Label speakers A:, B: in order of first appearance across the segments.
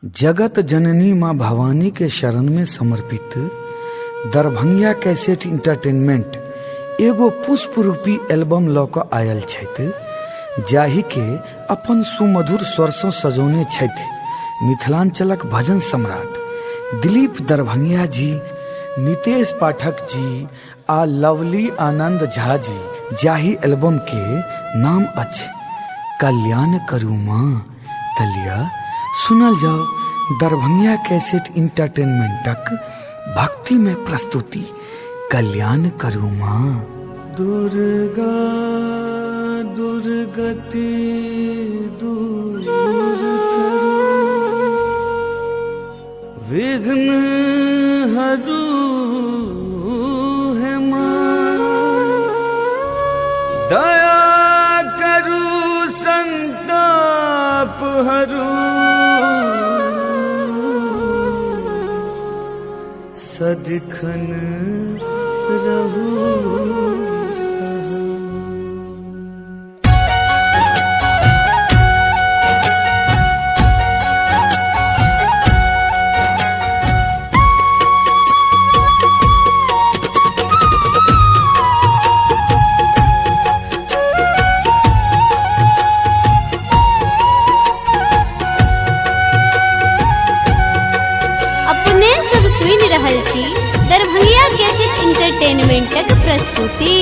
A: जगत जननी माँ भवानी के शरण में समर्पित दरभंगिया कैसेट इंटरटेनमेंट एगो पुष्प रूपी एल्बम लऽ कऽ आयल छथि, जाहि के अपन सुमधुर स्वर सँ सजौने छथि मिथिलांचलक भजन सम्राट दिलीप दरभंगिया जी, नितेश पाठक जी आ लवली आनंद झा जी, जाहि एल्बम के नाम अछि कल्याण करू माँ। तलिया सुनल जाओ दरभंगिया कैसेट इंटरटेनमेंटक भक्ति में प्रस्तुति कल्याण करू माँ। दुर्गा दुर्गति दूर करो, विघ्न हरू है माँ। दया करू संताप हरू, सदिखन रहू सहा।
B: अपने सब सुनि रहल छी दरभंगिया कैसेट इंटरटेनमेंटक प्रस्तुति।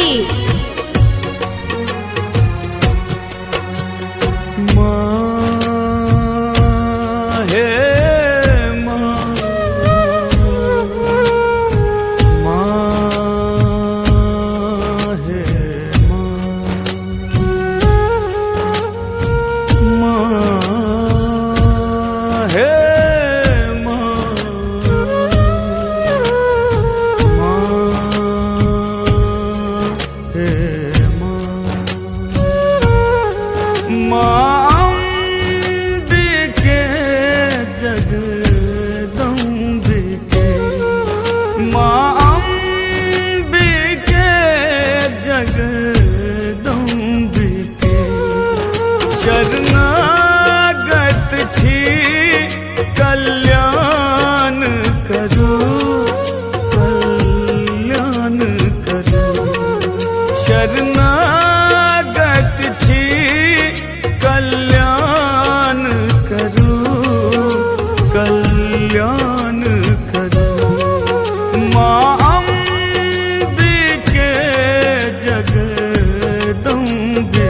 A: शरणागत छी कल्याण करू, कल्याण करू। शरणागत छी कल्याण करू, कल्याण करू। माँ अम्बिके जगदम्बे,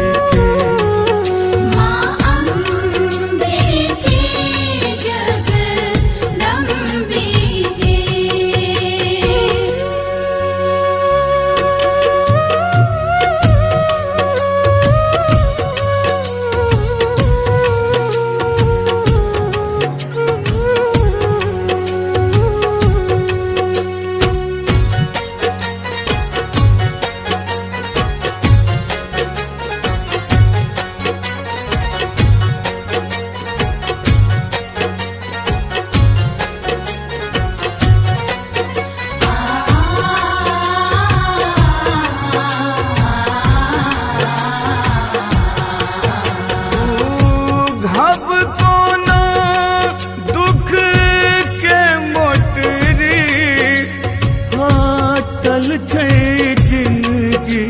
A: जिंदगी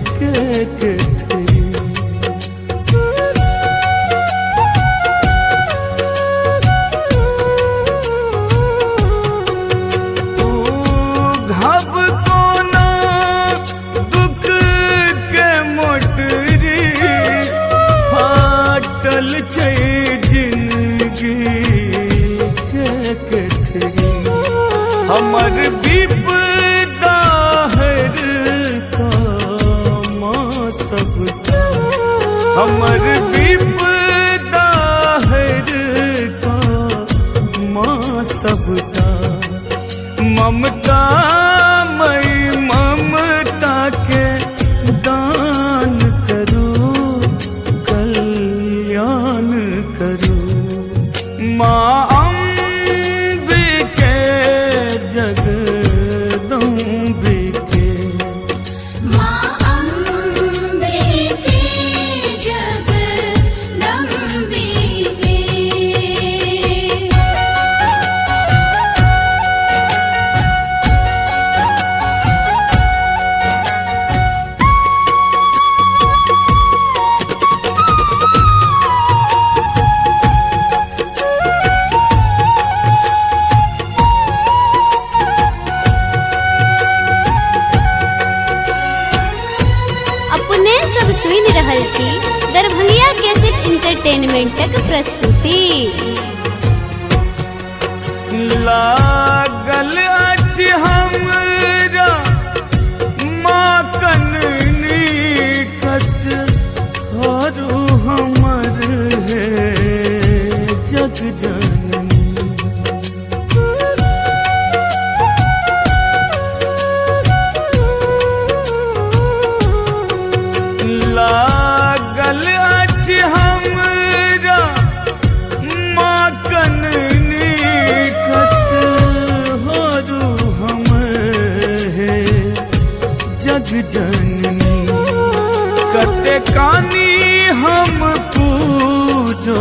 A: के कथरी ओ घब कोना दुख के मोटरी, फाटल छै जिंदगी के कथरी। हमर विपदा सबका, हमर विपदा हर का माँ सबका। ममता मई ममता के दान करू, कल्याण करू। माँ अम्बिके जगदम्बिके,
B: जगदम्बिके। प्रस्तुति।
A: लागल अछि हमरा माँ कननी कष्ट हरू हमर है जग जननी। लागल अछि हमरा माँ कननी कष्ट हरू हमर है जग जननी। कते कानी हम पूजो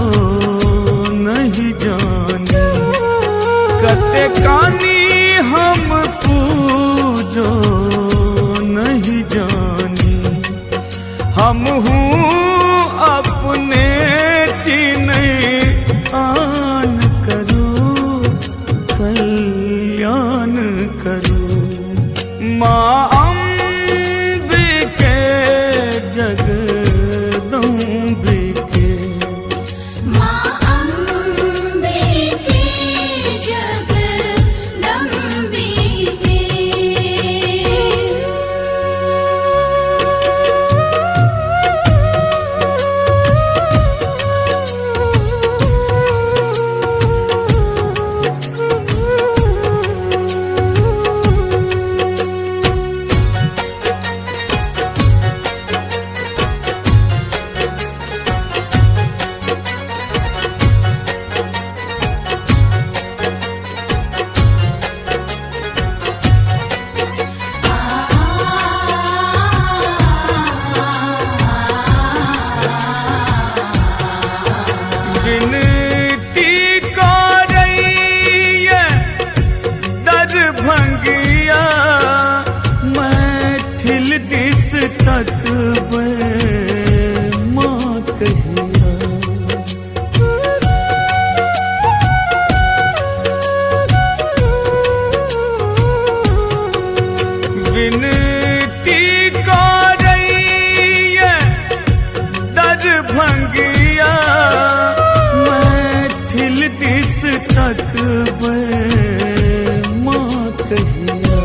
A: नहीं जानी, कते कानी हम पूजो नहीं जानी। हम हूँ अपने चिन्ह आन करूँ कल्याण करूँ। माँ अम्बिके जगदम्बिके,
C: माँ अम्बिके जगदम्बिके।
A: विनती करैये दरभंगिया मैथिल दिस तकबै माँ कहिया। विनती करैये दरभंगिया मैथिल दिस तकबै माँ कहिया।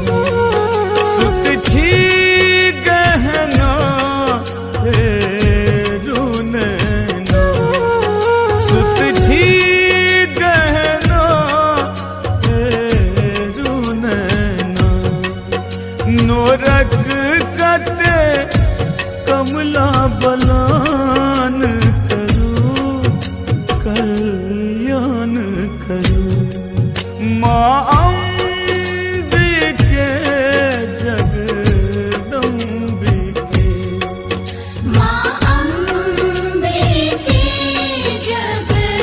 A: सुत छी गहना हेरू नैना, सुत छी गहना हेरू नैना। नोरक कते कमला बलान करूँ कल्याण करूँ। माँ अम्बिके जगदम्बिके,
C: माँ अम्बिके जगदम्बिके।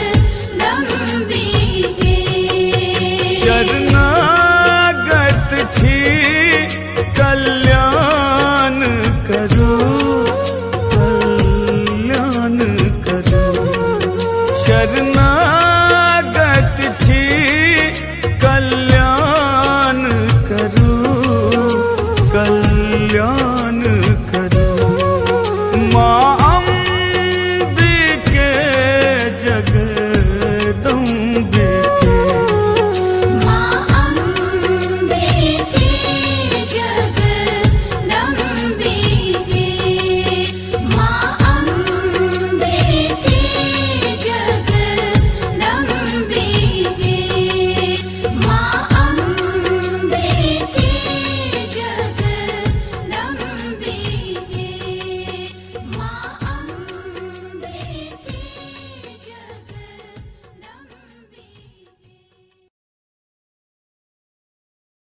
A: शरण